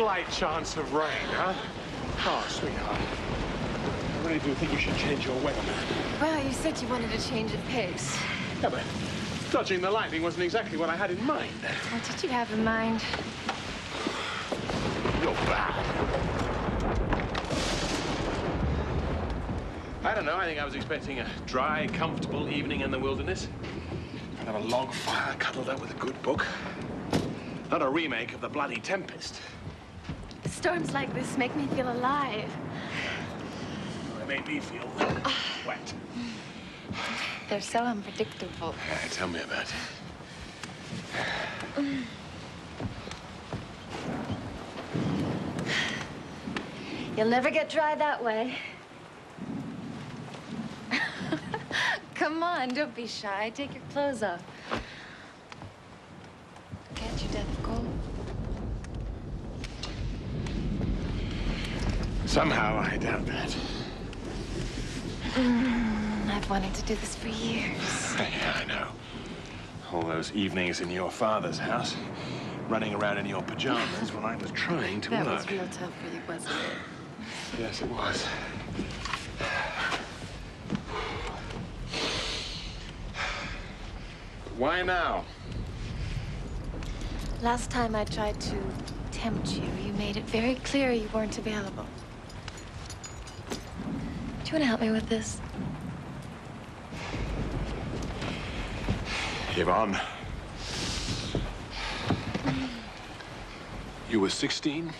slight chance of rain, huh? Oh, sweetheart. I really do think you should change your weather, man. Well, you said you wanted a change of pace. Yeah, but dodging the lightning wasn't exactly what I had in mind. What did you have in mind? You're bad. I don't know. I think I was expecting a dry, comfortable evening in the wilderness. I'd have a log fire cuddled up with a good book. Not a remake of The Bloody Tempest. Storms like this make me feel alive. They made me feel wet. They're so unpredictable. Yeah, tell me about it. You'll never get dry that way. Come on, don't be shy. Take your clothes off. Catch your death of cold. Somehow, I doubt that. I've wanted to do this for years. Yeah, I know. All those evenings in your father's house, running around in your pajamas when I was trying to work. That was real tough for you, wasn't it? Yes, it was. Why now? Last time I tried to tempt you, you made it very clear you weren't available. Do you want to help me with this? Yvonne. You were 16.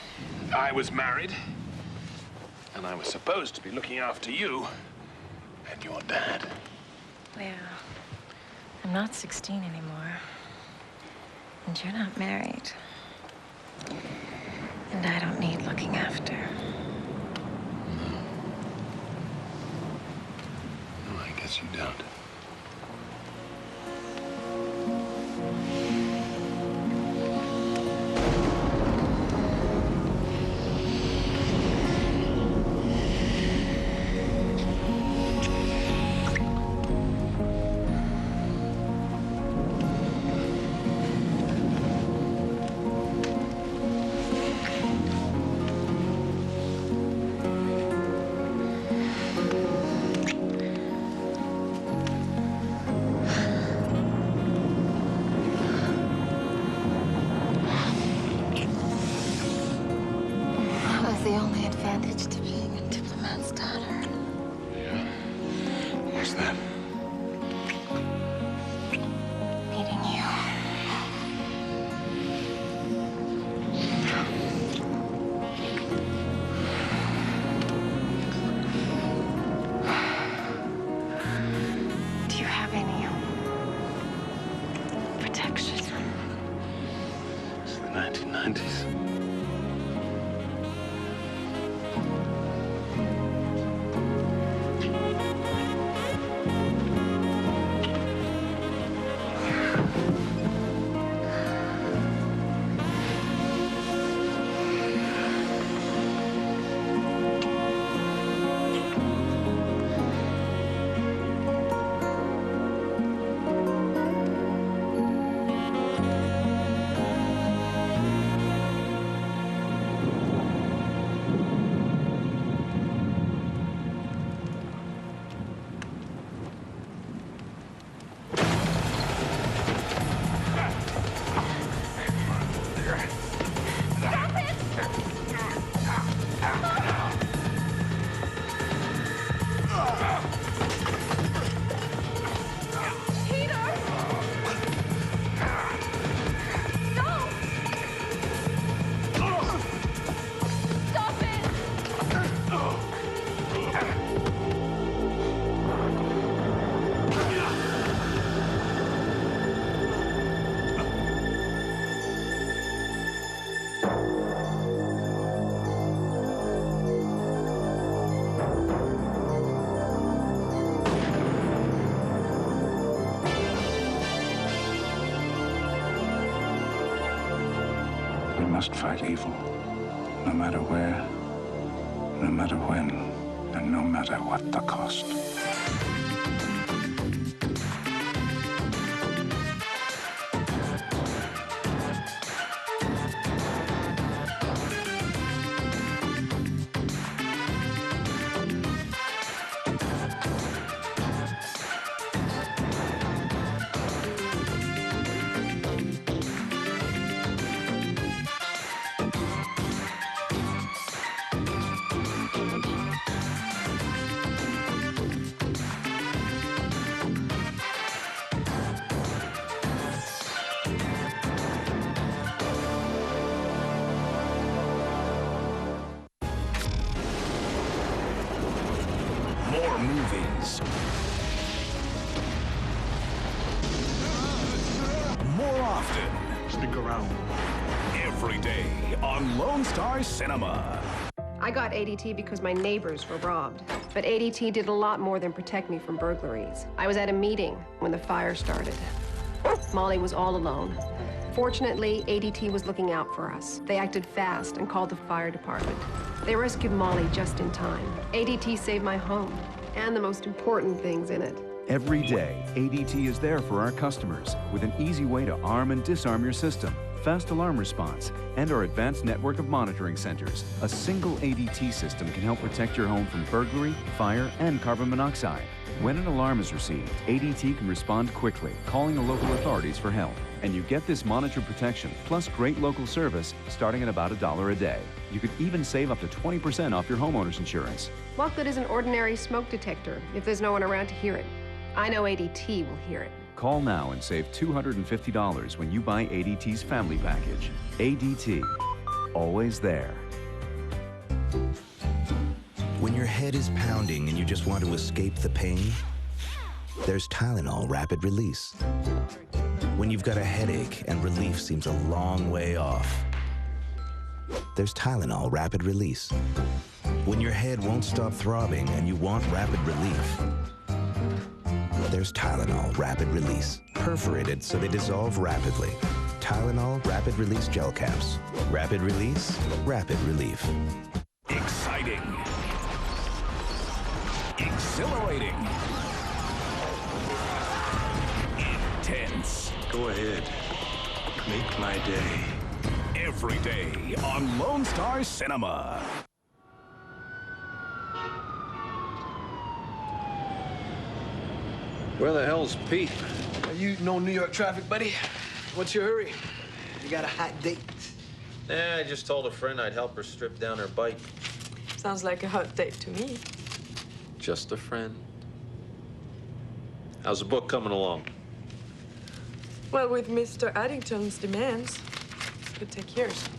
I was married. And I was supposed to be looking after you and your dad. Well, I'm not 16 anymore. And you're not married. And I don't need looking after. No, I guess you don't. The only advantage to being a diplomat's daughter. Yeah. What's that? Meeting you. Do you have any protection? It's the 1990s. We must fight evil, no matter where, no matter when, and no matter what the cost. movies. More often. Stick around. Every day on Lone Star Cinema. I got ADT because my neighbors were robbed. But ADT did a lot more than protect me from burglaries. I was at a meeting when the fire started. Molly was all alone. Fortunately, ADT was looking out for us. They acted fast and called the fire department. They rescued Molly just in time. ADT saved my home and the most important things in it. Every day, ADT is there for our customers with an easy way to arm and disarm your system, fast alarm response, and our advanced network of monitoring centers. A single ADT system can help protect your home from burglary, fire, and carbon monoxide. When an alarm is received, ADT can respond quickly, calling the local authorities for help. And you get this monitored protection, plus great local service, starting at about $1 a day. You could even save up to 20% off your homeowner's insurance. What good is an ordinary smoke detector if there's no one around to hear it? I know ADT will hear it. Call now and save $250 when you buy ADT's family package. ADT, always there. When your head is pounding and you just want to escape the pain, there's Tylenol Rapid Release. When you've got a headache and relief seems a long way off, there's Tylenol Rapid Release. When your head won't stop throbbing and you want rapid relief, there's Tylenol Rapid Release. Perforated so they dissolve rapidly. Tylenol Rapid Release Gel Caps. Rapid release, rapid relief. Exciting. Exhilarating. Intense. Go ahead. Make my day. Every day on Lone Star Cinema. Where the hell's Pete? You know New York traffic, buddy? What's your hurry? You got a hot date? Nah, I just told a friend I'd help her strip down her bike. Sounds like a hot date to me. Just a friend. How's the book coming along? Well, with Mr. Addington's demands, it could take years.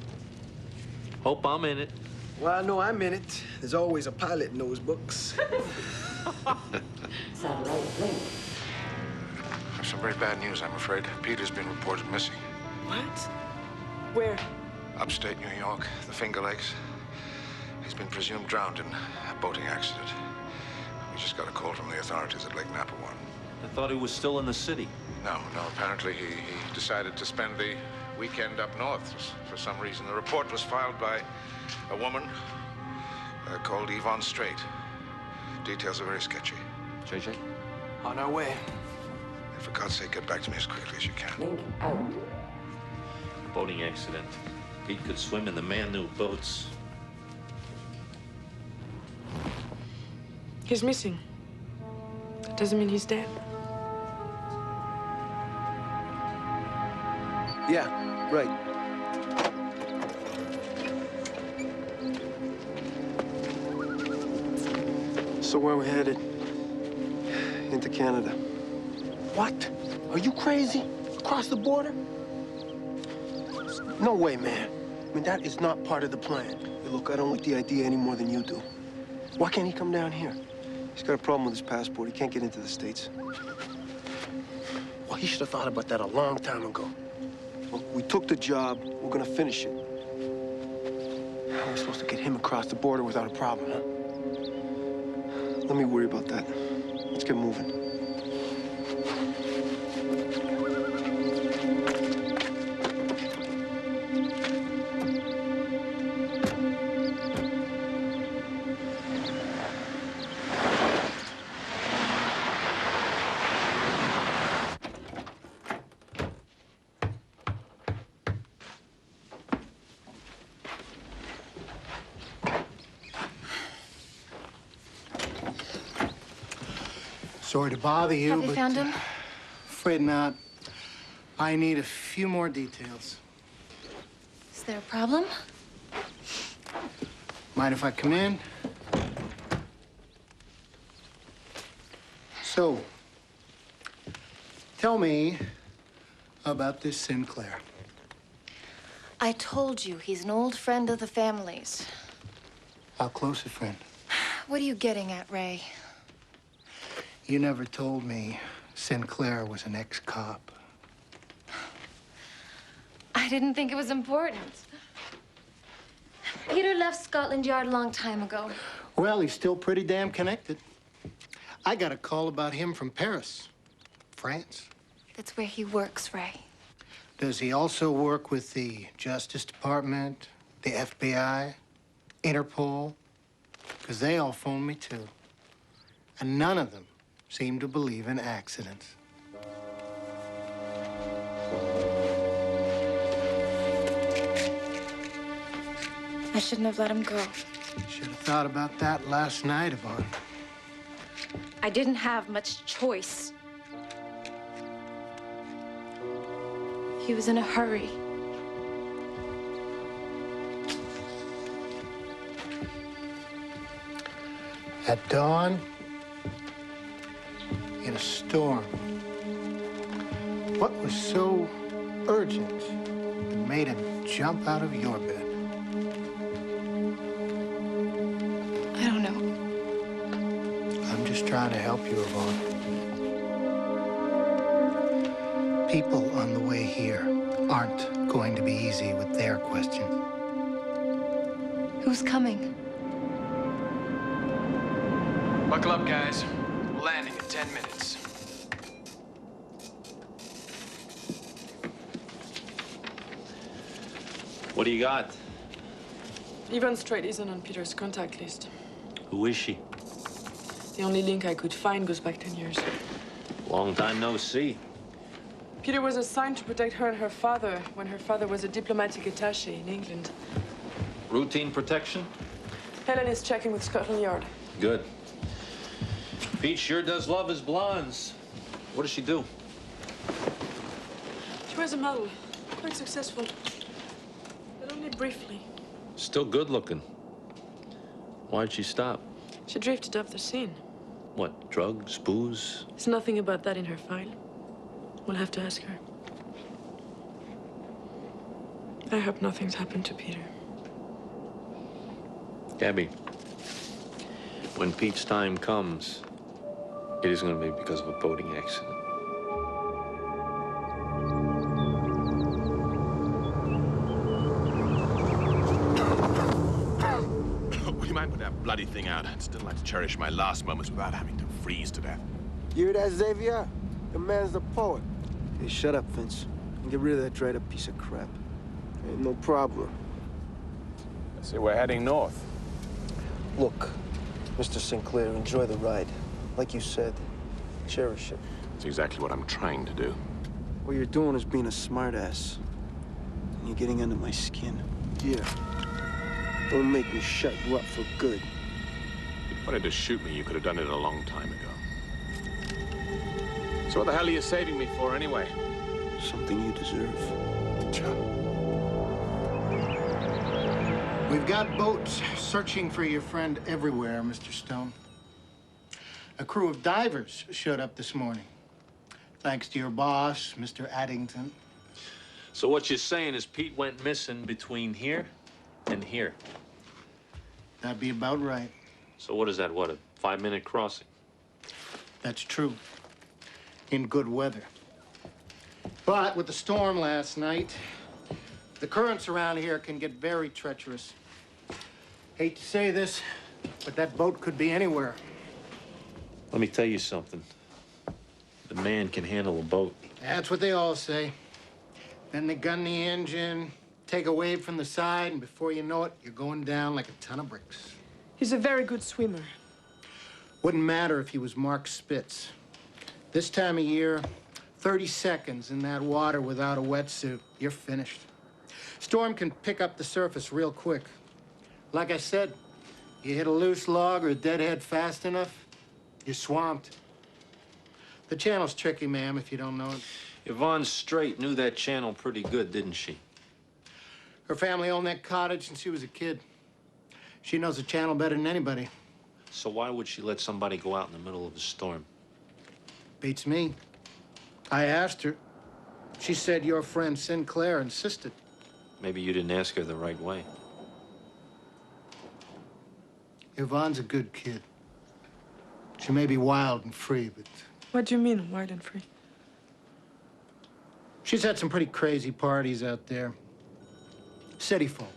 Hope I'm in it. Well, I know I'm in it. There's always a pilot in those books. There's some very bad news, I'm afraid. Peter's been reported missing. What? Where? Upstate New York, the Finger Lakes. He's been presumed drowned in a boating accident. We just got a call from the authorities at Lake Napawan. I thought he was still in the city. No, apparently he decided to spend the weekend up north for some reason. The report was filed by a woman called Yvonne Strait. Details are very sketchy. JJ? On our way. For God's sake, get back to me as quickly as you can. Boating accident. Pete could swim in the man-new boats. He's missing. That doesn't mean he's dead. Yeah, right. So where are we headed? Into Canada. What? Are you crazy? Across the border? No way, man. I mean, that is not part of the plan. Hey, look, I don't like the idea any more than you do. Why can't he come down here? He's got a problem with his passport. He can't get into the States. Well, he should have thought about that a long time ago. Well, we took the job. We're gonna finish it. How are we supposed to get him across the border without a problem, huh? Let me worry about that. Let's get moving. Sorry to bother you, Have you but found him? afraid not. I need a few more details. Is there a problem? Mind if I come in? So, tell me about this Sinclair. I told you, he's an old friend of the family's. How close a friend? What are you getting at, Ray? You never told me Sinclair was an ex-cop. I didn't think it was important. Peter left Scotland Yard a long time ago. Well, he's still pretty damn connected. I got a call about him from Paris, France. That's where he works, Ray. Does he also work with the Justice Department, the FBI, Interpol? Because they all phoned me, too. And none of them seem to believe in accidents. I shouldn't have let him go. Should have thought about that last night, Yvonne. I didn't have much choice. He was in a hurry. At dawn, in a storm. What was so urgent that made him jump out of your bed? I don't know. I'm just trying to help you, Yvonne. People on the way here aren't going to be easy with their questions. Who's coming? Buckle up, guys. We're landing in 10 minutes. What do you got? Yvonne Strait isn't on Peter's contact list. Who is she? The only link I could find goes back 10 years. Long time no see. Peter was assigned to protect her and her father when her father was a diplomatic attaché in England. Routine protection? Helen is checking with Scotland Yard. Good. Pete sure does love his blondes. What does she do? She was a model, quite successful, but only briefly. Still good looking. Why'd she stop? She drifted off the scene. What, drugs, booze? There's nothing about that in her file. We'll have to ask her. I hope nothing's happened to Peter. Gabby, when Pete's time comes, it is going to be because of a boating accident. Would you mind putting that bloody thing out? I'd still like to cherish my last moments without having to freeze to death. You hear that, Xavier? The man's the poet. Hey, shut up, Vince. And get rid of that dried-up piece of crap. Ain't no problem. I see we're heading north. Look, Mr. Sinclair, enjoy the ride. Like you said, cherish it. That's exactly what I'm trying to do. What you're doing is being a smartass. And you're getting under my skin. Yeah. Don't make me shut you up for good. If you wanted to shoot me, you could have done it a long time ago. So what the hell are you saving me for, anyway? Something you deserve. John. We've got boats searching for your friend everywhere, Mr. Stone. A crew of divers showed up this morning. Thanks to your boss, Mr. Addington. So what you're saying is Pete went missing between here and here. That'd be about right. So what is that, what, a 5-minute crossing? That's true. In good weather. But with the storm last night, the currents around here can get very treacherous. Hate to say this, but that boat could be anywhere. Let me tell you something. The man can handle a boat. That's what they all say. Then they gun the engine, take a wave from the side, and before you know it, you're going down like a ton of bricks. He's a very good swimmer. Wouldn't matter if he was Mark Spitz. This time of year, 30 seconds in that water without a wetsuit, you're finished. Storm can pick up the surface real quick. Like I said, you hit a loose log or a deadhead fast enough, you're swamped. The channel's tricky, ma'am, if you don't know it. Yvonne Strait knew that channel pretty good, didn't she? Her family owned that cottage since she was a kid. She knows the channel better than anybody. So why would she let somebody go out in the middle of a storm? Beats me. I asked her. She said your friend Sinclair insisted. Maybe you didn't ask her the right way. Yvonne's a good kid. She may be wild and free, but What do you mean, wild and free? she's had some pretty crazy parties out there. City folk,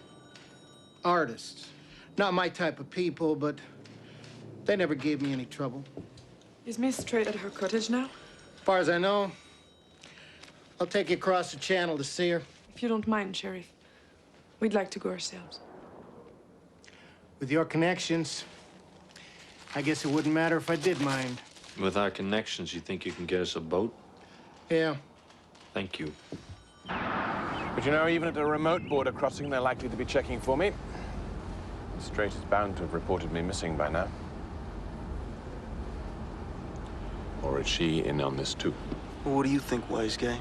artists. Not my type of people, but they never gave me any trouble. Is Miss Strait at her cottage now? As far as I know, I'll take you across the channel to see her. If you don't mind, Sheriff, we'd like to go ourselves. With your connections, I guess it wouldn't matter if I did mind. With our connections, you think you can get us a boat? Yeah. Thank you. But you know, even at a remote border crossing, they're likely to be checking for me. Strait is bound to have reported me missing by now. Or is she in on this too? Well, what do you think, wise guy?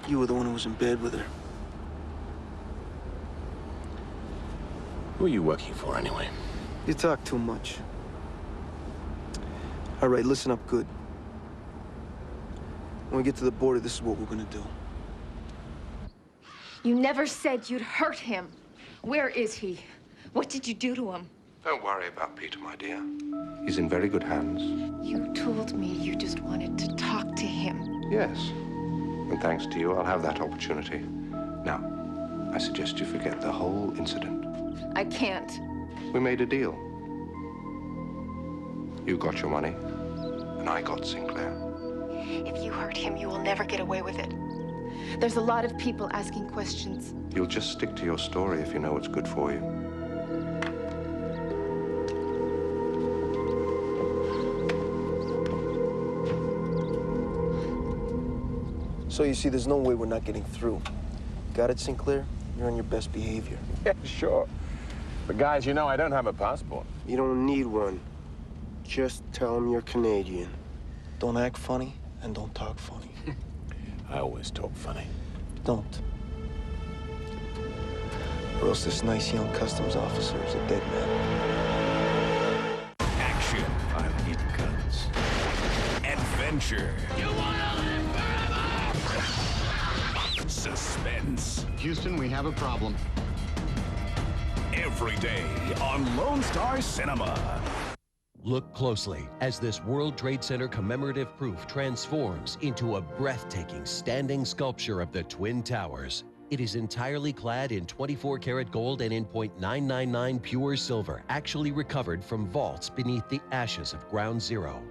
You were the one who was in bed with her. Who are you working for, anyway? You talk too much. All right, listen up good. When we get to the border, this is what we're gonna do. You never said you'd hurt him. Where is he? What did you do to him? Don't worry about Peter, my dear. He's in very good hands. You told me you just wanted to talk to him. Yes. And thanks to you, I'll have that opportunity. Now, I suggest you forget the whole incident. I can't. We made a deal. You got your money, and I got Sinclair. If you hurt him, you will never get away with it. There's a lot of people asking questions. You'll just stick to your story if you know what's good for you. So you see, there's no way we're not getting through. Got it, Sinclair? You're on your best behavior. Yeah, sure. But guys, you know I don't have a passport. You don't need one. Just tell them you're Canadian. Don't act funny and don't talk funny. I always talk funny. Don't. Or else this nice young customs officer is a dead man. Action. I'm eating guns. Adventure. You wanna live forever? Suspense. Houston, we have a problem. Every day on Lone Star Cinema. Look closely as this World Trade Center commemorative proof transforms into a breathtaking standing sculpture of the Twin Towers. It is entirely clad in 24-karat gold and in .999 pure silver, actually recovered from vaults beneath the ashes of Ground Zero.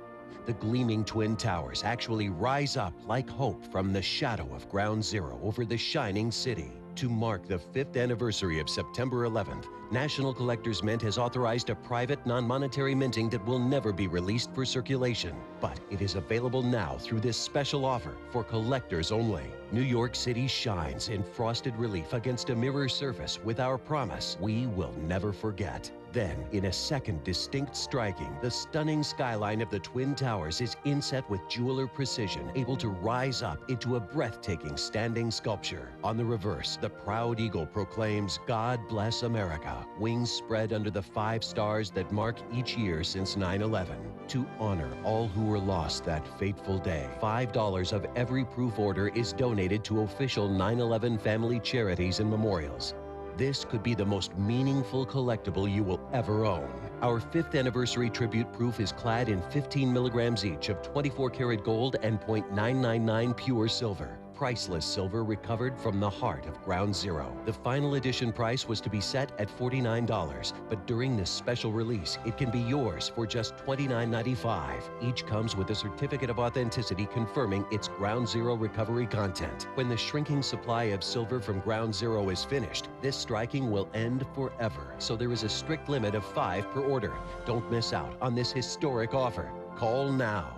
The gleaming Twin Towers actually rise up like hope from the shadow of Ground Zero over the shining city. To mark the 5th anniversary of September 11th, National Collectors Mint has authorized a private, non-monetary minting that will never be released for circulation. But it is available now through this special offer for collectors only. New York City shines in frosted relief against a mirror surface with our promise we will never forget. Then, in a second distinct striking, the stunning skyline of the Twin Towers is inset with jeweler precision, able to rise up into a breathtaking standing sculpture. On the reverse, the proud eagle proclaims, "God bless America," wings spread under the 5 stars that mark each year since 9/11. To honor all who were lost that fateful day, $5 of every proof order is donated to official 9/11 family charities and memorials. This could be the most meaningful collectible you will ever own. Our 5th anniversary tribute proof is clad in 15 milligrams each of 24-karat gold and .999 pure silver. Priceless silver recovered from the heart of Ground Zero. The final edition price was to be set at $49, but during this special release, it can be yours for just $29.95. Each comes with a certificate of authenticity confirming its Ground Zero recovery content. When the shrinking supply of silver from Ground Zero is finished, this striking will end forever. So there is a strict limit of 5 per order. Don't miss out on this historic offer. Call now.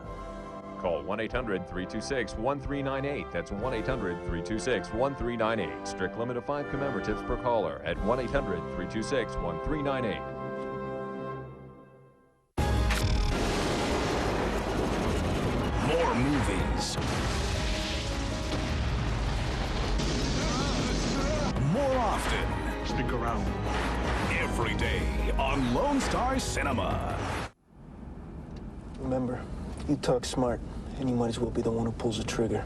Call 1-800-326-1398. That's 1-800-326-1398. Strict limit of 5 commemoratives per caller at 1-800-326-1398. More movies. More often. Stick around. Every day on Lone Star Cinema. Remember, you talk smart, and you might as well be the one who pulls the trigger.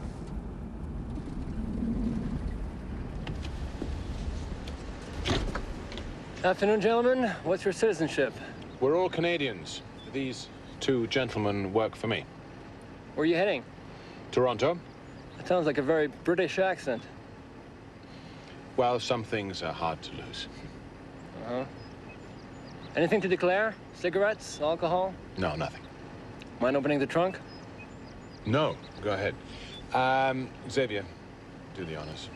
Afternoon, gentlemen. What's your citizenship? We're all Canadians. These 2 gentlemen work for me. Where are you heading? Toronto. That sounds like a very British accent. Well, some things are hard to lose. Uh-huh. Anything to declare? Cigarettes? Alcohol? No, nothing. Mind opening the trunk? No, go ahead. Xavier, do the honors.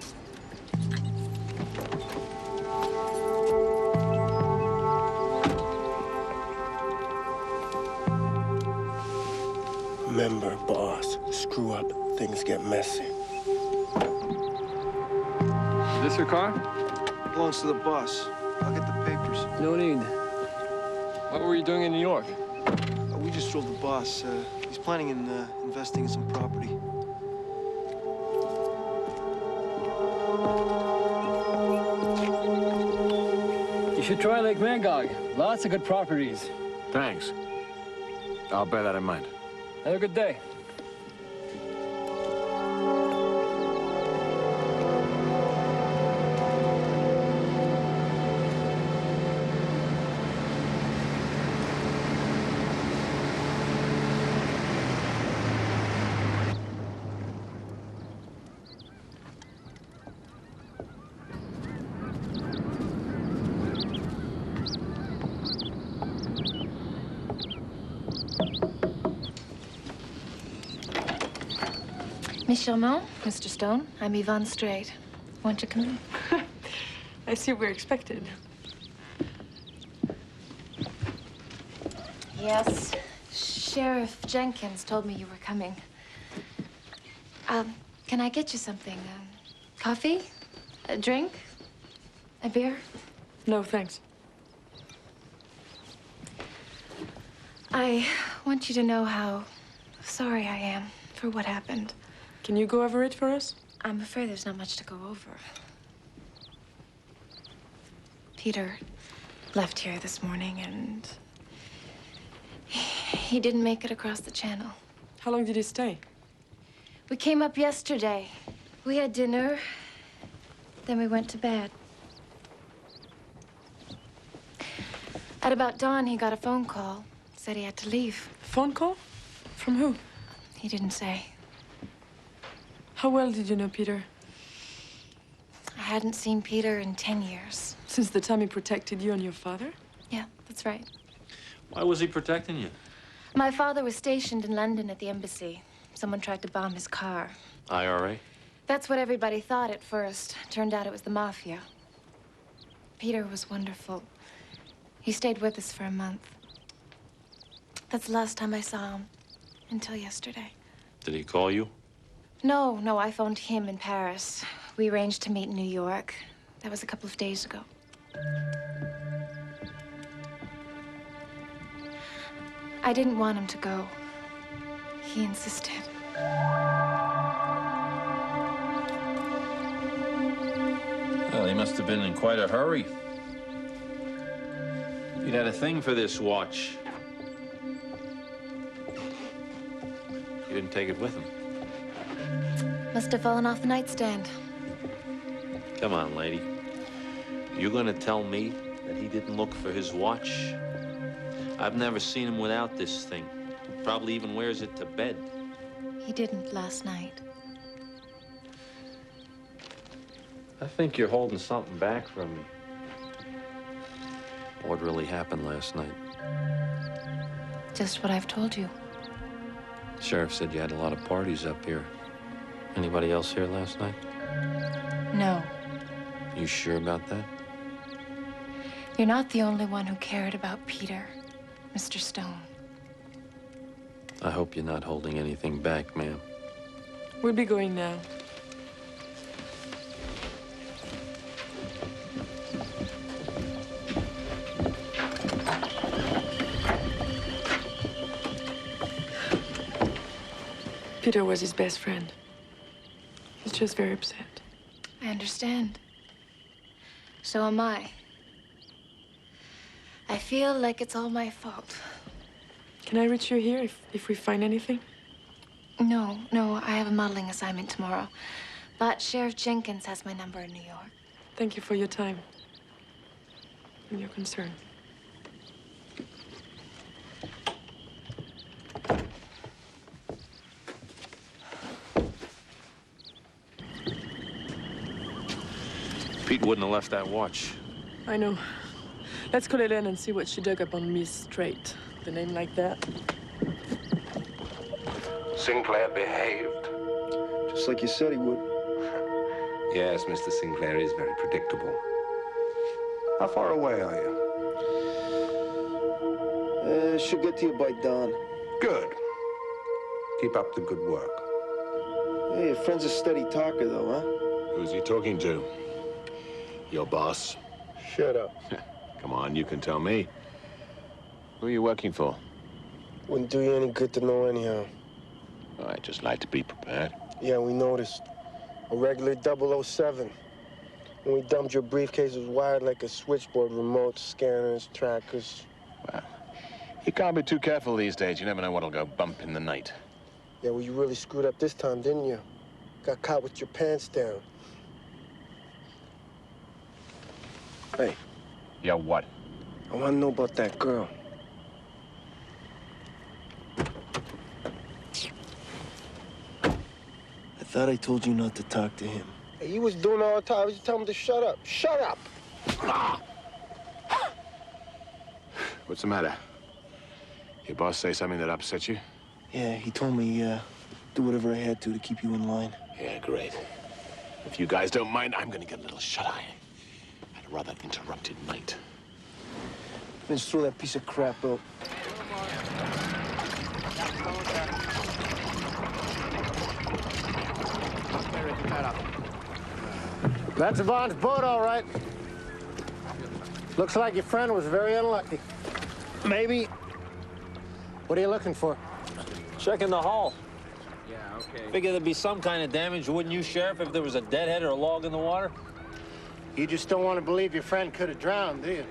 Remember, boss, screw up, things get messy. Is this your car? Belongs to the boss. I'll get the papers. No need. What were you doing in New York? We just drove the boss. He's planning on investing in some property. You should try Lake Magog. Lots of good properties. Thanks. I'll bear that in mind. Have a good day. Miss Charmant, Mr. Stone, I'm Yvonne Strait. Won't you come in? I see we're expected. Yes. Sheriff Jenkins told me you were coming. Can I get you something? Coffee? A drink? A beer? No, thanks. I want you to know how sorry I am for what happened. Can you go over it for us? I'm afraid there's not much to go over. Peter left here this morning, and he didn't make it across the channel. How long did he stay? We came up yesterday. We had dinner, then we went to bed. At about dawn, he got a phone call. Said he had to leave. Phone call? From who? He didn't say. How well did you know Peter? I hadn't seen Peter in 10 years. Since the time he protected you and your father? Yeah, that's right. Why was he protecting you? My father was stationed in London at the embassy. Someone tried to bomb his car. IRA? That's what everybody thought at first. Turned out it was the mafia. Peter was wonderful. He stayed with us for a month. That's the last time I saw him. Until yesterday. Did he call you? No, I phoned him in Paris. We arranged to meet in New York. That was a couple of days ago. I didn't want him to go. He insisted. Well, he must have been in quite a hurry. He'd had a thing for this watch. You didn't take it with him. Must have fallen off the nightstand. Come on, lady. You're gonna tell me that he didn't look for his watch? I've never seen him without this thing. Probably even wears it to bed. He didn't last night. I think you're holding something back from me. What really happened last night? Just what I've told you. The sheriff said you had a lot of parties up here. Anybody else here last night? No. You sure about that? You're not the only one who cared about Peter, Mr. Stone. I hope you're not holding anything back, ma'am. We'll be going now. Peter was his best friend. He's just very upset. I understand. So am I. I feel like it's all my fault. Can I reach you here if we find anything? No, I have a modeling assignment tomorrow. But Sheriff Jenkins has my number in New York. Thank you for your time and your concern. Pete wouldn't have left that watch. I know. Let's call Ellen and see what she dug up on Miss Strait. The name like that. Sinclair behaved. Just like you said he would. Yes, Mr. Sinclair is very predictable. How far away are you? Should get to you by dawn. Good. Keep up the good work. Hey, your friend's a steady talker, though, huh? Who's he talking to? Your boss? Shut up. Come on, you can tell me. Who are you working for? Wouldn't do you any good to know anyhow. I just like to be prepared. Yeah, we noticed. A regular 007. When we dumped your briefcase, it was wired like a switchboard, remote scanners, trackers. Well, you can't be too careful these days. You never know what'll go bump in the night. Yeah, well, you really screwed up this time, didn't you? Got caught with your pants down. Hey. Yeah, what? I want to know about that girl. I thought I told you not to talk to him. Hey, you was doing it all the time. I was just telling him to shut up. Shut up! What's the matter? Your boss say something that upset you? Yeah, he told me, do whatever I had to keep you in line. Yeah, great. If you guys don't mind, I'm gonna get a little shut-eye. Had a rather interrupted night. Let's throw that piece of crap out. That's Yvonne's boat, all right. Looks like your friend was very unlucky. Maybe. What are you looking for? Checking the hull. Yeah, okay. Figure there'd be some kind of damage, wouldn't you, Sheriff, if there was a deadhead or a log in the water? You just don't want to believe your friend could have drowned, do you?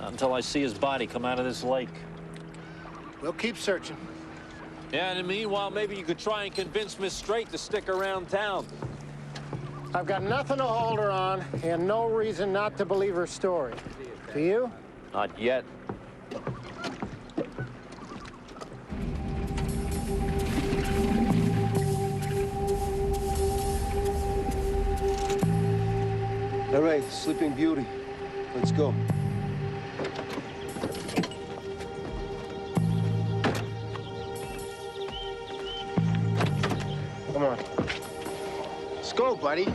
Not until I see his body come out of this lake. We'll keep searching. Yeah, and meanwhile, maybe you could try and convince Miss Strait to stick around town. I've got nothing to hold her on and no reason not to believe her story. Do you? Not yet. All right, Sleeping Beauty. Let's go. Come on. Let's go, buddy.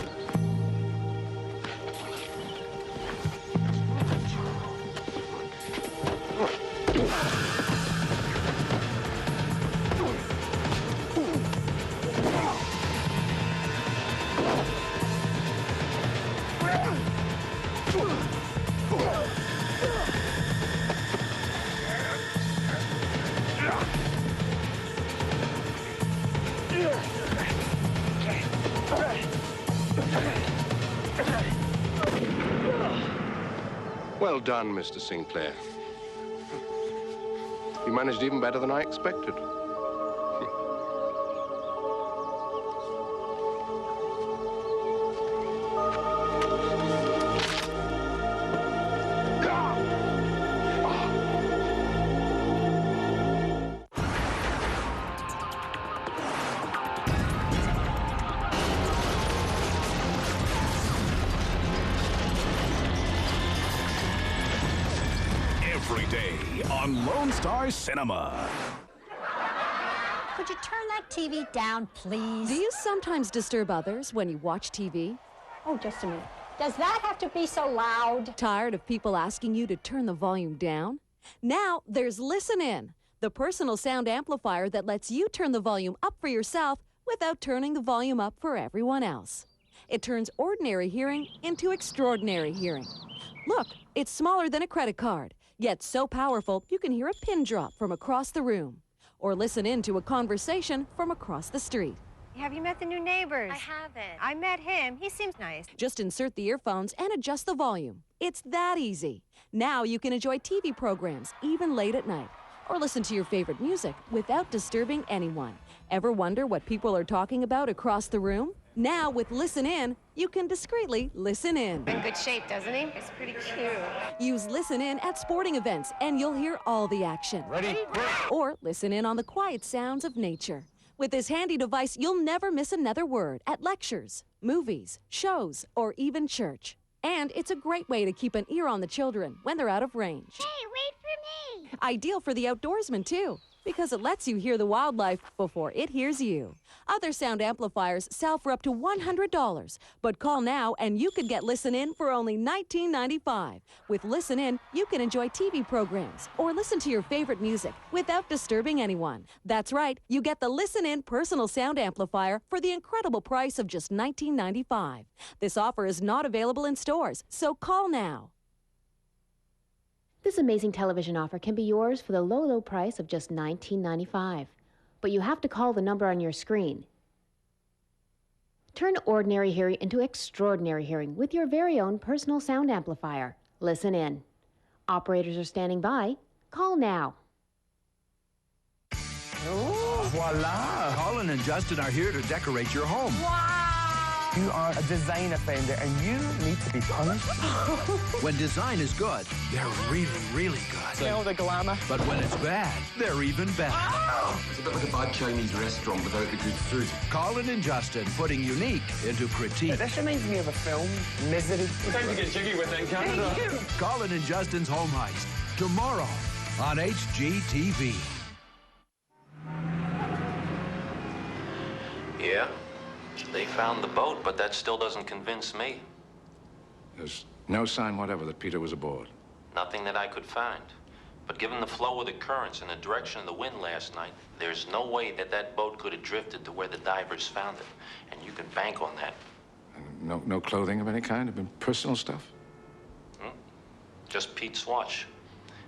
Well done, Mr. Sinclair. You managed even better than I expected. Every day on Lone Star Cinema. Could you turn that TV down, please? Do you sometimes disturb others when you watch TV? Oh, just a minute. Does that have to be so loud? Tired of people asking you to turn the volume down? Now there's Listen In, the personal sound amplifier that lets you turn the volume up for yourself without turning the volume up for everyone else. It turns ordinary hearing into extraordinary hearing. Look, it's smaller than a credit card, yet so powerful you can hear a pin drop from across the room or listen in to a conversation from across the street. Have you met the new neighbors? I haven't. I met him. He seems nice. Just insert the earphones and adjust the volume. It's that easy. Now you can enjoy TV programs, even late at night, or listen to your favorite music without disturbing anyone. Ever wonder what people are talking about across the room? Now with Listen In, you can discreetly listen in. In good shape, doesn't he? It's pretty cute. Use Listen In at sporting events and you'll hear all the action. Ready? Or listen in on the quiet sounds of nature. With this handy device, you'll never miss another word at lectures, movies, shows, or even church. And it's a great way to keep an ear on the children when they're out of range. Hey, wait for me! Ideal for the outdoorsman, too, because it lets you hear the wildlife before it hears you. Other sound amplifiers sell for up to $100, but call now and you could get Listen In for only $19.95. With Listen In, you can enjoy TV programs or listen to your favorite music without disturbing anyone. That's right, you get the Listen In personal sound amplifier for the incredible price of just $19.95. This offer is not available in stores, so call now. This amazing television offer can be yours for the low, low price of just $19.95. But you have to call the number on your screen. Turn ordinary hearing into extraordinary hearing with your very own personal sound amplifier. Listen In. Operators are standing by. Call now. Oh, voila! Colin and Justin are here to decorate your home. Wow! You are a design offender and you need to be punished. When design is good, they're really, really good. Smell the glamour. But when it's bad, they're even better. It's a bit like a bad Chinese restaurant without the good food. Colin and Justin putting unique into critique. This reminds me of a film, Misery. Time to get jiggy with it in Canada. Colin and Justin's Home Heist, tomorrow on HGTV. Yeah, they found the boat, but that still doesn't convince me. There's no sign whatever that Peter was aboard. Nothing that I could find. But given the flow of the currents and the direction of the wind last night, there's no way that that boat could have drifted to where the divers found it. And you can bank on that. And no clothing of any kind? I mean, personal stuff? Just Pete's watch.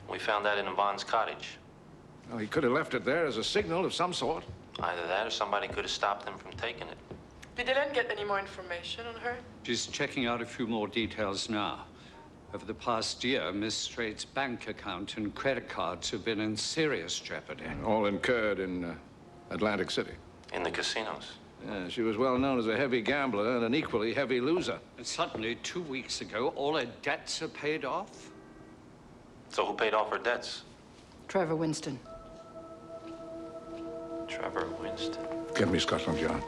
We found that in Yvonne's cottage. Well, he could have left it there as a signal of some sort. Either that or somebody could have stopped them from taking it. We didn't get any more information on her. She's checking out a few more details now. Over the past year, Miss Strait's bank account and credit cards have been in serious jeopardy. All incurred in Atlantic City. In the casinos. Yeah, she was well known as a heavy gambler and an equally heavy loser. And suddenly, 2 weeks ago, all her debts are paid off? So who paid off her debts? Trevor Winston. Trevor Winston. Get me Scotland Yard.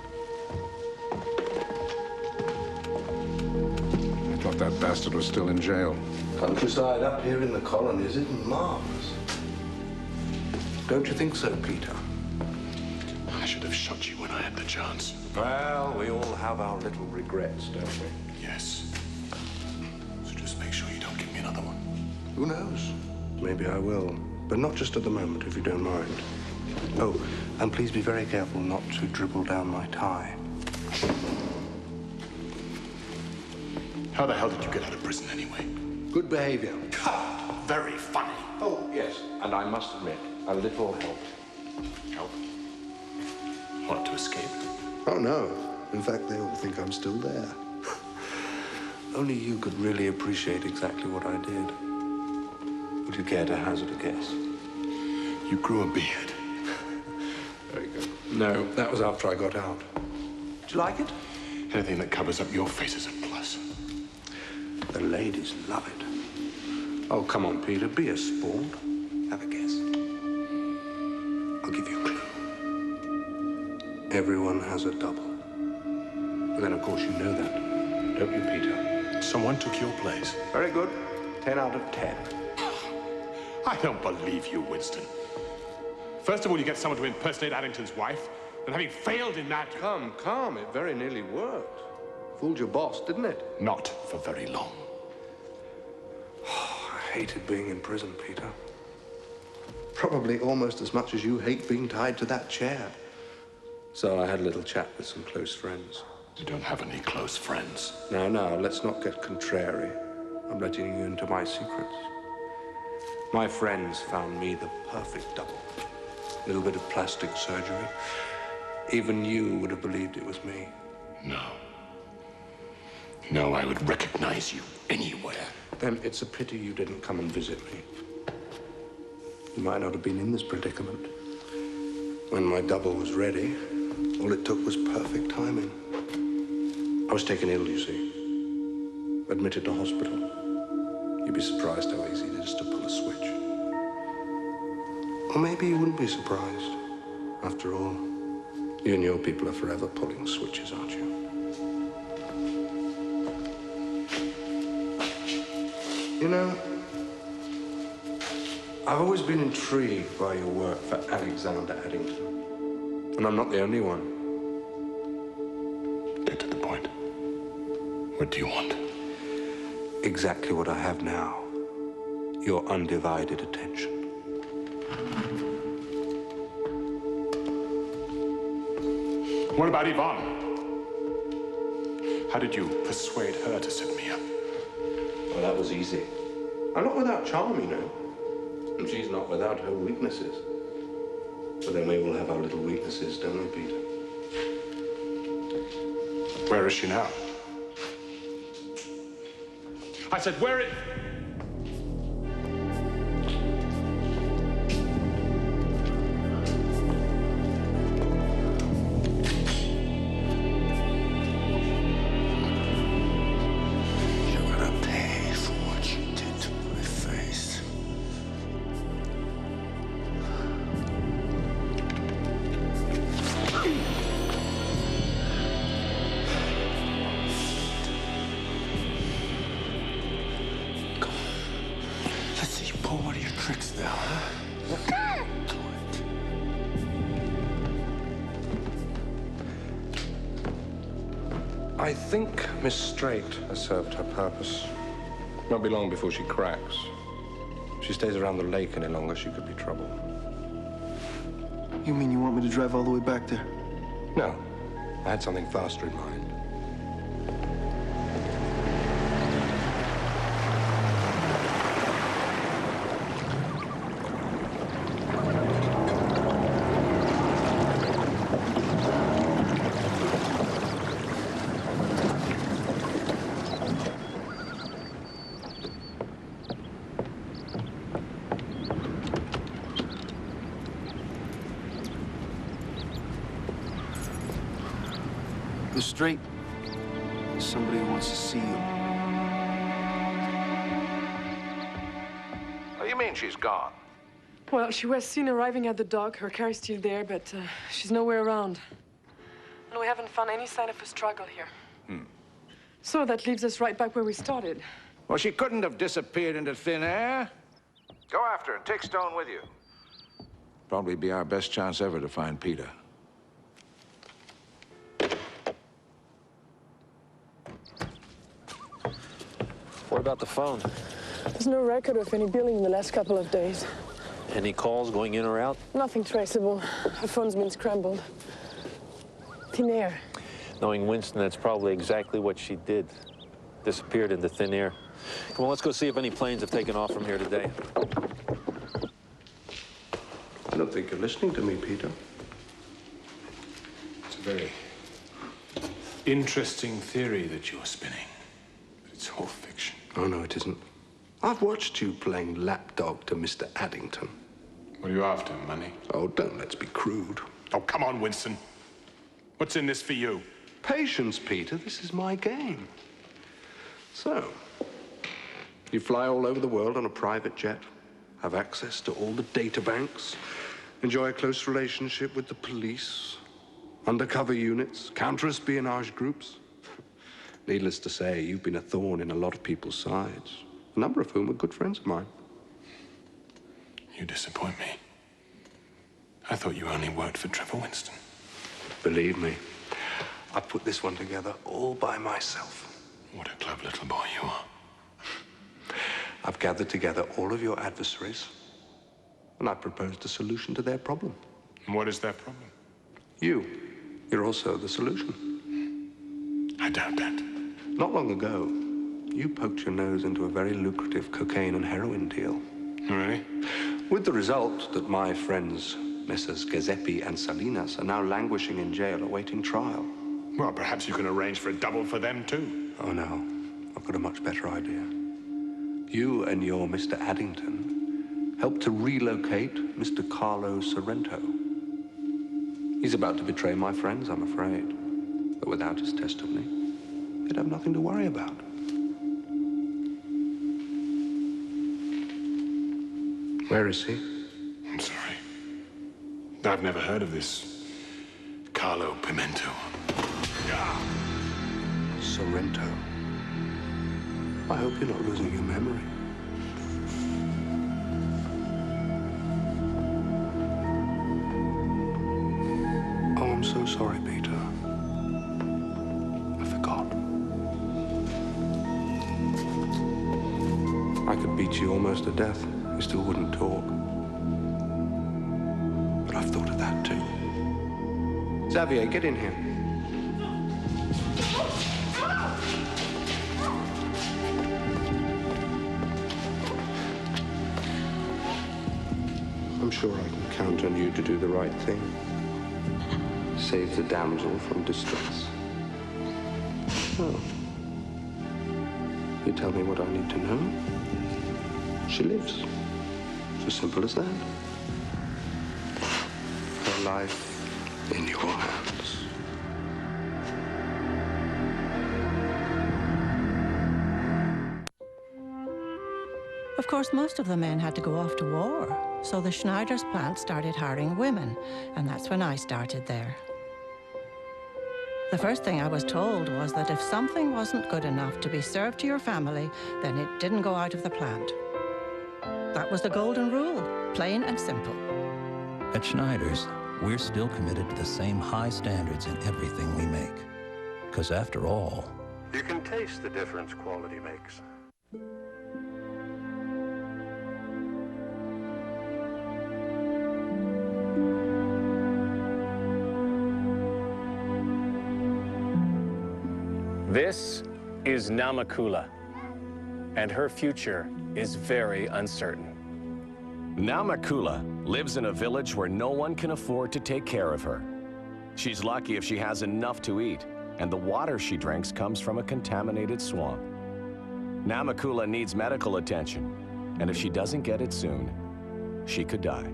I thought that bastard was still in jail. Countryside up here in the colonies isn't marvelous. Don't you think so, Peter? I should have shot you when I had the chance. Well, we all have our little regrets, don't we? Yes. So just make sure you don't give me another one. Who knows? Maybe I will. But not just at the moment, if you don't mind. Oh, and please be very careful not to dribble down my tie. How the hell did you get out of prison anyway? Good behavior. Very funny. Oh, yes. And I must admit, a little help. Help? Want to escape? Oh, no. In fact, they all think I'm still there. Only you could really appreciate exactly what I did. Would you care to hazard a guess? You grew a beard. Very good. No, that was after I got out. Do you like it? Anything that covers up your face is a plus. The ladies love it. Oh, come on, Peter. Be a sport. Have a guess. I'll give you a clue. Everyone has a double. But then, of course, you know that. Don't you, Peter? Someone took your place. Very good. 10 out of 10. I don't believe you, Winston. First of all, you get someone to impersonate Addington's wife, and having failed in that... Come. It very nearly worked. Fooled your boss, didn't it? Not for very long. I hated being in prison, Peter. Probably almost as much as you hate being tied to that chair. So I had a little chat with some close friends. You don't have any close friends. Now, let's not get contrary. I'm letting you into my secrets. My friends found me the perfect double. A little bit of plastic surgery. Even you would have believed it was me. No, I would recognize you anywhere. Then it's a pity you didn't come and visit me. You might not have been in this predicament. When my double was ready, all it took was perfect timing. I was taken ill, you see. Admitted to hospital. You'd be surprised how easy it is to pull a switch. Or maybe you wouldn't be surprised. After all, You and your people are forever pulling switches, aren't you? You know, I've always been intrigued by your work for Alexander Addington. And I'm not the only one. Get to the point. What do you want? Exactly what I have now. Your undivided attention. What about Yvonne? How did you persuade her to set me up? Well, that was easy. I'm not without charm, you know. And she's not without her weaknesses. But then we all have our little weaknesses, don't we, Peter? Where is she now? I said, where is... I think Miss Strait has served her purpose. Won't be long before she cracks. If she stays around the lake any longer, she could be trouble. You mean you want me to drive all the way back there? No. I had something faster in mind. Miss Strait, somebody wants to see you. What do you mean she's gone? Well, she was seen arriving at the dock. Her car is still there, but she's nowhere around. And we haven't found any sign of a struggle here. So that leaves us right back where we started. Well, she couldn't have disappeared into thin air. Go after her and take Stone with you. Probably be our best chance ever to find Peter. What about the phone? There's no record of any billing in the last couple of days. Any calls going in or out? Nothing traceable. The phone's been scrambled. Thin air. Knowing Winston, that's probably exactly what she did. Disappeared into thin air. Come on, let's go see if any planes have taken off from here today. I don't think you're listening to me, Peter. It's a very interesting theory that you're spinning. But it's all fiction. Oh, no, it isn't. I've watched you playing lapdog to Mr. Addington. What are you after, money? Oh, don't let's be crude. Oh, come on, Winston. What's in this for you? Patience, Peter. This is my game. So, you fly all over the world on a private jet, have access to all the data banks, enjoy a close relationship with the police, undercover units, counter-espionage groups. Needless to say, you've been a thorn in a lot of people's sides, a number of whom are good friends of mine. You disappoint me. I thought you only worked for Trevor Winston. Believe me, I put this one together all by myself. What a clever little boy you are. I've gathered together all of your adversaries, and I proposed a solution to their problem. And what is their problem? You're also the solution. I doubt that. Not long ago, you poked your nose into a very lucrative cocaine and heroin deal. Really? With the result that my friends, Messrs. Giuseppe and Salinas, are now languishing in jail awaiting trial. Well, perhaps you can arrange for a double for them, too. Oh, no. I've got a much better idea. You and your Mr. Addington helped to relocate Mr. Carlo Sorrento. He's about to betray my friends, I'm afraid. But without his testimony, they'd have nothing to worry about. Where is he? I'm sorry. I've never heard of this Carlo Pimento. Sorrento. I hope you're not losing your memory. Oh, I'm so sorry, Peter. I forgot. I could beat you almost to death. You still wouldn't talk. But I've thought of that too. Xavier, get in here. I'm sure I can count on you to do the right thing. Save the damsel from distress. Oh. You tell me what I need to know. She lives. It's as simple as that. Her life in your hands. Of course, most of the men had to go off to war, so the Schneider's plant started hiring women, and that's when I started there. The first thing I was told was that if something wasn't good enough to be served to your family, then it didn't go out of the plant. That was the golden rule, plain and simple. At Schneider's, we're still committed to the same high standards in everything we make. Because after all, you can taste the difference quality makes. This is Namakula, and her future is very uncertain. Namakula lives in a village where no one can afford to take care of her. She's lucky if she has enough to eat, and the water she drinks comes from a contaminated swamp. Namakula needs medical attention, and if she doesn't get it soon, she could die.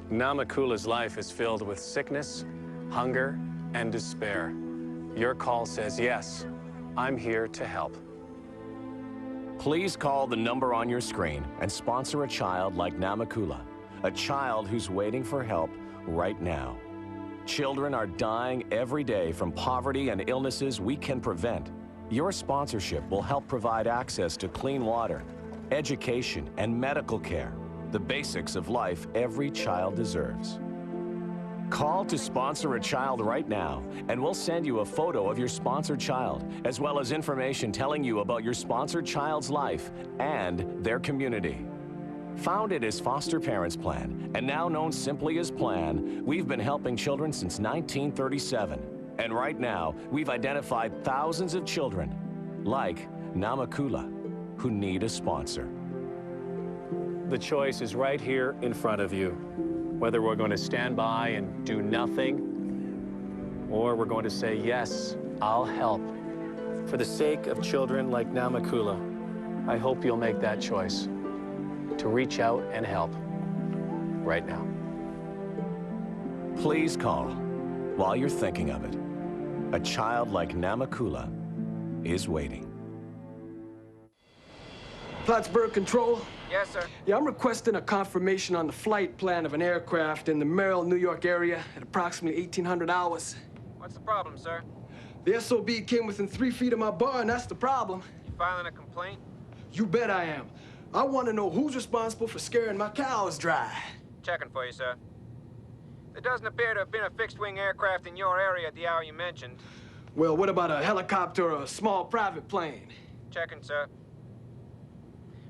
Namakula's life is filled with sickness, hunger, and despair. Your call says yes. I'm here to help. Please call the number on your screen and sponsor a child like Namakula, a child who's waiting for help right now. Children are dying every day from poverty and illnesses we can prevent. Your sponsorship will help provide access to clean water, education, and medical care, the basics of life every child deserves. Call to sponsor a child right now, and we'll send you a photo of your sponsored child, as well as information telling you about your sponsored child's life and their community. Founded as Foster Parents Plan, and now known simply as Plan, we've been helping children since 1937. And right now, we've identified thousands of children, like Namakula, who need a sponsor. The choice is right here in front of you. Whether we're going to stand by and do nothing, or we're going to say, yes, I'll help. For the sake of children like Namakula, I hope you'll make that choice to reach out and help right now. Please call while you're thinking of it. A child like Namakula is waiting. Plattsburgh Control? Yes, sir. Yeah, I'm requesting a confirmation on the flight plan of an aircraft in the Merrill, New York area at approximately 1800 hours. What's the problem, sir? The SOB came within 3 feet of my bar, and that's the problem. You filing a complaint? You bet I am. I want to know who's responsible for scaring my cows dry. Checking for you, sir. There doesn't appear to have been a fixed-wing aircraft in your area at the hour you mentioned. Well, what about a helicopter or a small private plane? Checking, sir.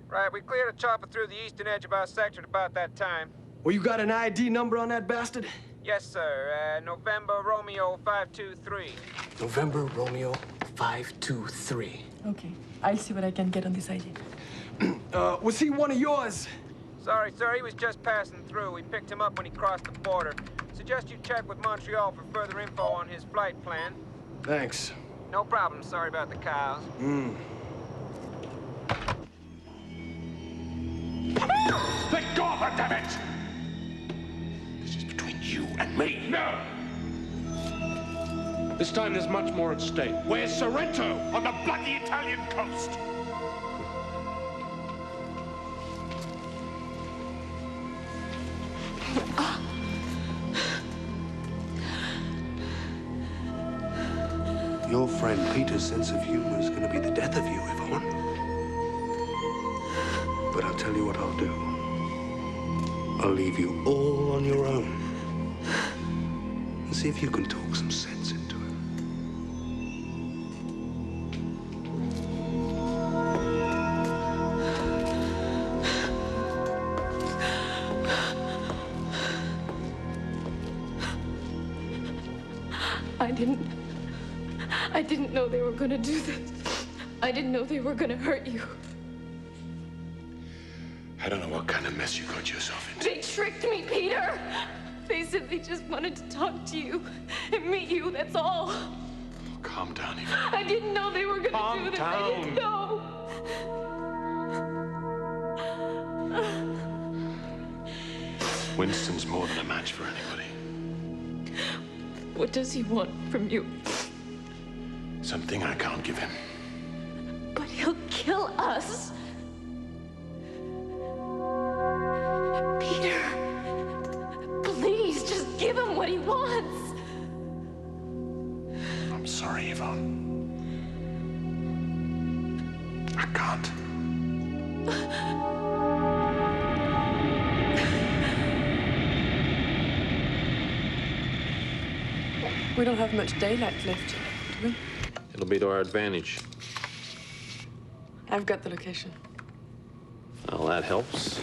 Right, we cleared a chopper through the eastern edge of our sector at about that time. Well, you got an ID number on that bastard? Yes, sir. November Romeo 523. November Romeo 523. Okay, I'll see what I can get on this ID. Was he one of yours? Sorry, sir, he was just passing through. We picked him up when he crossed the border. Suggest you check with Montreal for further info on his flight plan. Thanks. No problem. Sorry about the cows. Let go of her, damn it! This is between you and me. No! This time there's much more at stake. Where's Sorrento? On the bloody Italian coast. friend Peter's sense of humor is going to be the death of you, Yvonne. But I'll tell you what I'll do. I'll leave you all on your own. And see if you can talk some sense into it. I didn't know they were gonna do this. I didn't know they were gonna hurt you. I don't know what kind of mess you got yourself into. They tricked me, Peter. They said they just wanted to talk to you and meet you, that's all. Oh, calm down, Yvonne. I didn't know they were gonna do this. I didn't know. Winston's more than a match for anybody. What does he want from you? Something I can't give him. But he'll kill us. Peter, please, just give him what he wants. I'm sorry, Yvonne. I can't. We don't have much daylight left, do we? It'll be to our advantage. I've got the location. Well, that helps.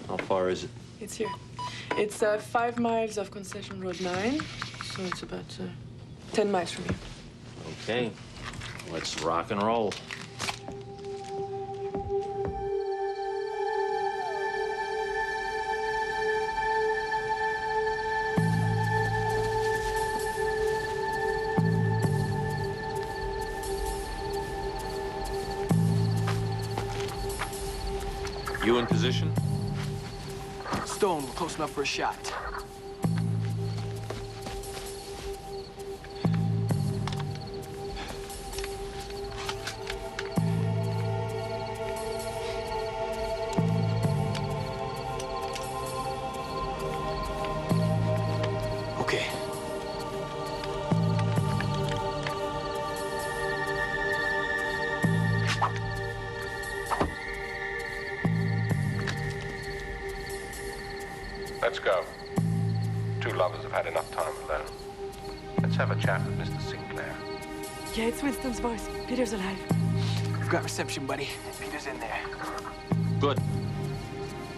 How far is it? It's here. It's 5 miles off Concession Road 9, so it's about 10 miles from here. Okay, let's rock and roll. You in position? Stone, we're close enough for a shot. Okay. Let's go. Two lovers have had enough time alone. Let's have a chat with Mr. Sinclair. Yeah, it's Winston's voice. Peter's alive. We've got reception, buddy. Peter's in there. Good.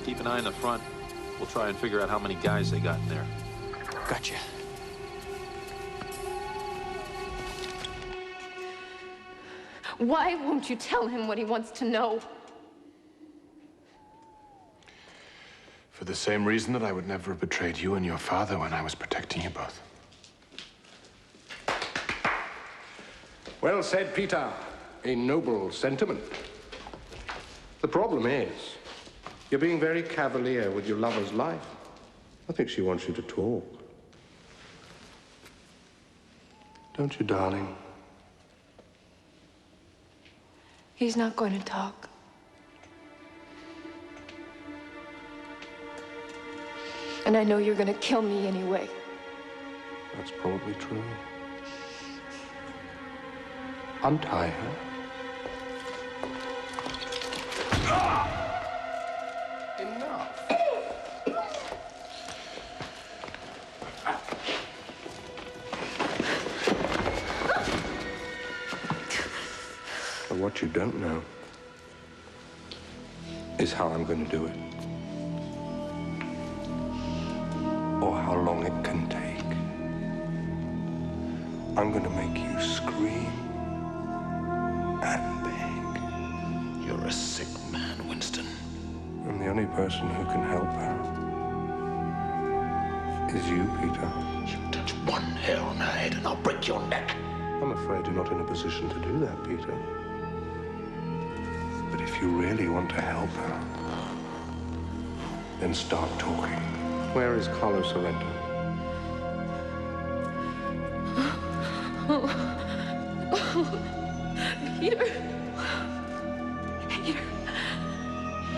Keep an eye on the front. We'll try and figure out how many guys they got in there. Gotcha. Why won't you tell him what he wants to know? For the same reason that I would never have betrayed you and your father when I was protecting you both. Well said, Peter. A noble sentiment. The problem is, you're being very cavalier with your lover's life. I think she wants you to talk. Don't you, darling? He's not going to talk. And I know you're going to kill me anyway. That's probably true. Untie her. Enough. But what you don't know is how I'm going to do it. Or how long it can take. I'm going to make you scream and beg. You're a sick man, Winston. And the only person who can help her is you, Peter. You touch one hair on her head and I'll break your neck. I'm afraid you're not in a position to do that, Peter. But if you really want to help her, then start talking. Where is Carlos Sorrento? Peter. Peter.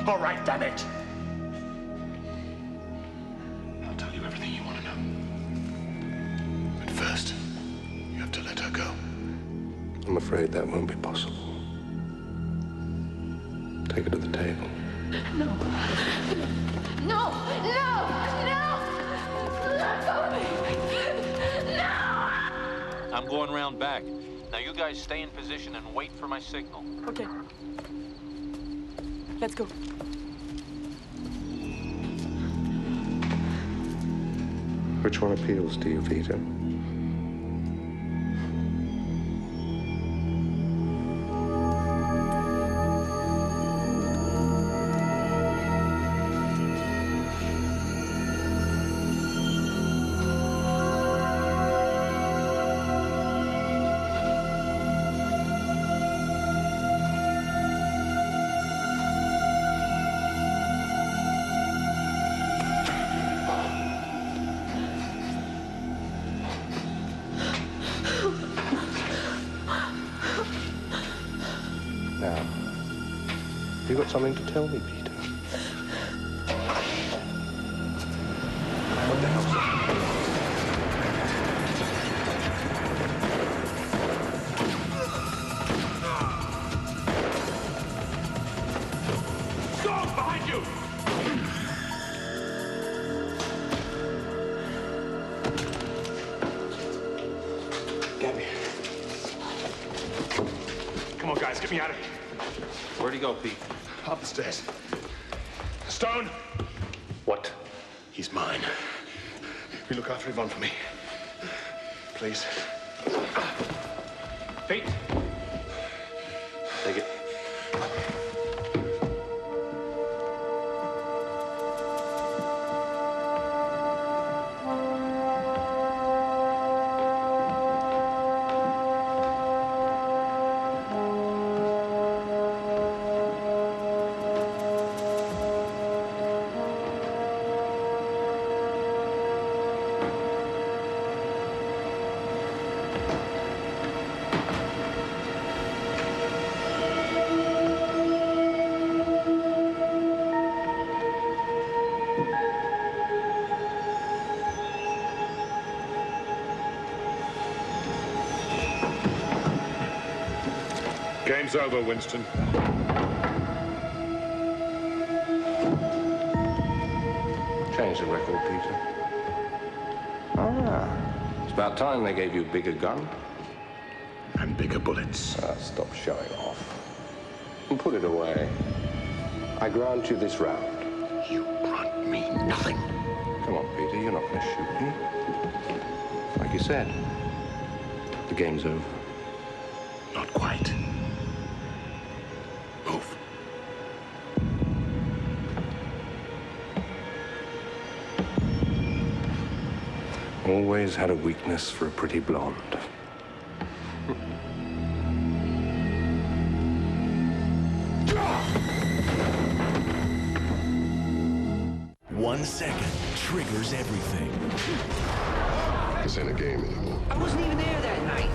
All right, damn it. I'll tell you everything. I'm afraid that won't be possible. Take her to the table. No. No! No! No! Let go of me! No! I'm going round back. Now you guys stay in position and wait for my signal. Okay. Let's go. Which one appeals to you, Peter? You got something to tell me, Peter? What the hell's that? Stop! Behind you! Gabby. Come on, guys, get me out of here. Where'd he go, Pete? Up the stairs. Stone! What? He's mine. You look after Yvonne for me. Please. Pete! Take it. Game's over, Winston. Change the record, Peter. Ah, it's about time they gave you a bigger gun. And bigger bullets. Stop showing off. And put it away. I grant you this round. You grant me nothing. Come on, Peter, you're not going to shoot me. Like you said, the game's over. Not quite. Move. Always had a weakness for a pretty blonde. 1 second triggers everything. This ain't a game anymore. I wasn't even there that night.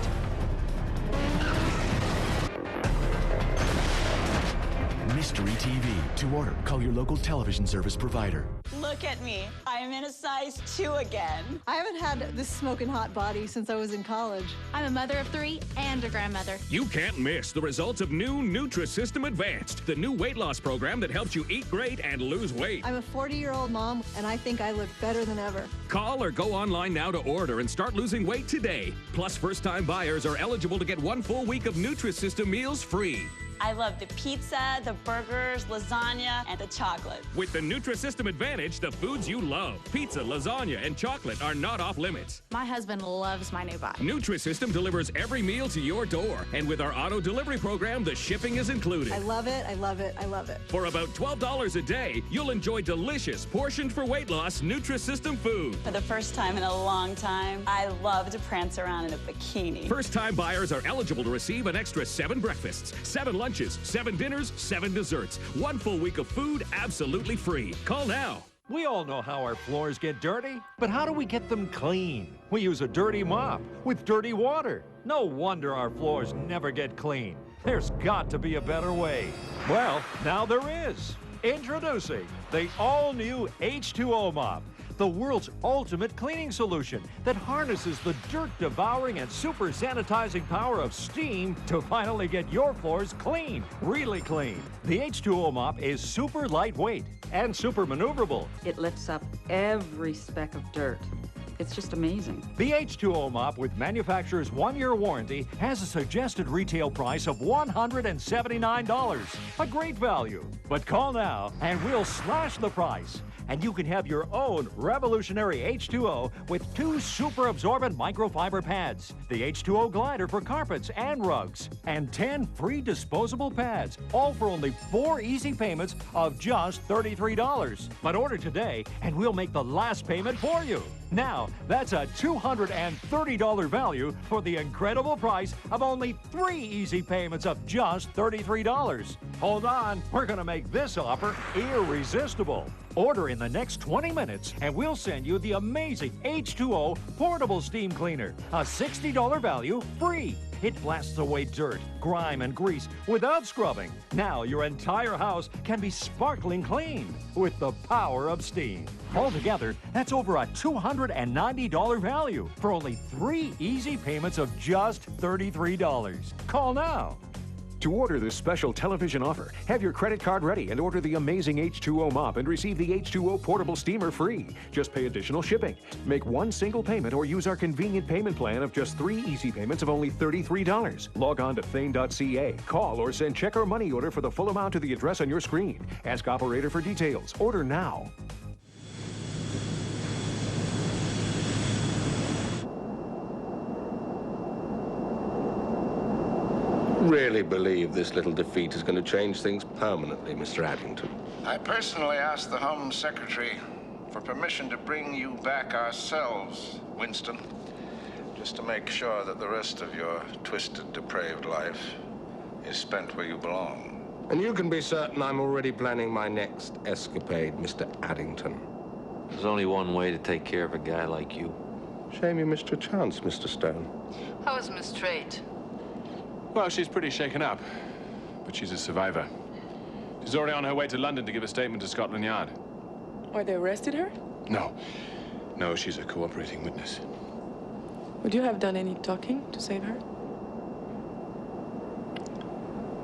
Mystery TV. To order, call your local television service provider. Look at me. I'm in a size 2 again. I haven't had this smoking hot body since I was in college. I'm a mother of 3 and a grandmother. You can't miss the results of new Nutrisystem Advanced, the new weight loss program that helps you eat great and lose weight. I'm a 40-year-old mom, and I think I look better than ever. Call or go online now to order and start losing weight today. Plus, first-time buyers are eligible to get 1 full week of Nutrisystem meals free. I love the pizza, the burgers, lasagna, and the chocolate. With the Nutrisystem Advantage, the foods you love, pizza, lasagna, and chocolate are not off limits. My husband loves my new body. Nutrisystem delivers every meal to your door. And with our auto delivery program, the shipping is included. I love it, I love it, I love it. For about $12 a day, you'll enjoy delicious, portioned for weight loss Nutrisystem food. For the first time in a long time, I love to prance around in a bikini. First-time buyers are eligible to receive an extra 7 breakfasts, 7 lunches, 7 dinners, 7 desserts. 1 full week of food absolutely free. Call now. We all know how our floors get dirty, but how do we get them clean? We use a dirty mop with dirty water. No wonder our floors never get clean. There's got to be a better way. Well, now there is. Introducing the all-new H2O mop. the world's ultimate cleaning solution that harnesses the dirt-devouring and super sanitizing power of steam to finally get your floors clean, really clean. The H2O mop is super lightweight and super maneuverable. It lifts up every speck of dirt. It's just amazing. The H2O mop with manufacturer's 1-year warranty has a suggested retail price of $179. A great value. But call now and we'll slash the price. And you can have your own revolutionary H2O with 2 super absorbent microfiber pads, the H2O glider for carpets and rugs, and 10 free disposable pads, all for only 4 easy payments of just $33. But order today and we'll make the last payment for you. Now, that's a $230 value for the incredible price of only 3 easy payments of just $33. Hold on, we're going to make this offer irresistible. Order in the next 20 minutes and we'll send you the amazing H2O portable steam cleaner, a $60 value free. It blasts away dirt, grime, and grease without scrubbing. Now your entire house can be sparkling clean with the power of steam. Altogether, that's over a $290 value for only 3 easy payments of just $33. Call now. To order this special television offer, have your credit card ready and order the amazing H2O mop and receive the H2O portable steamer free. Just pay additional shipping. Make 1 single payment or use our convenient payment plan of just 3 easy payments of only $33. Log on to thane.ca. Call or send check or money order for the full amount to the address on your screen. Ask operator for details. Order now. Really believe this little defeat is going to change things permanently, Mr. Addington? I personally asked the Home Secretary for permission to bring you back ourselves, Winston, just to make sure that the rest of your twisted, depraved life is spent where you belong. And you can be certain I'm already planning my next escapade, Mr. Addington. There's only one way to take care of a guy like you. Shame you missed your chance, Mr. Stone. How is Miss Strait? Well, she's pretty shaken up, but she's a survivor. She's already on her way to London to give a statement to Scotland Yard. Or they arrested her? No. No, she's a cooperating witness. Would you have done any talking to save her?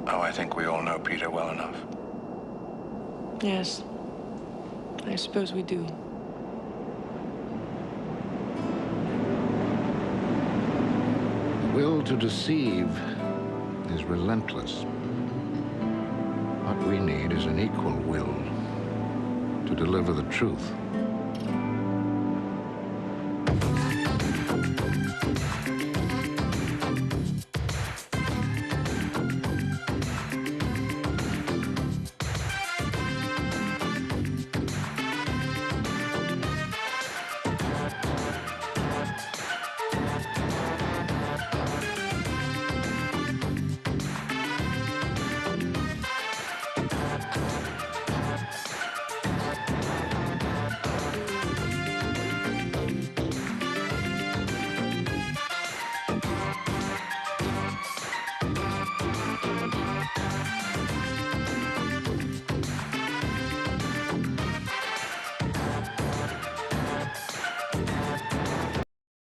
Oh, I think we all know Peter well enough. Yes. I suppose we do. The will to deceive is relentless. What we need is an equal will to deliver the truth.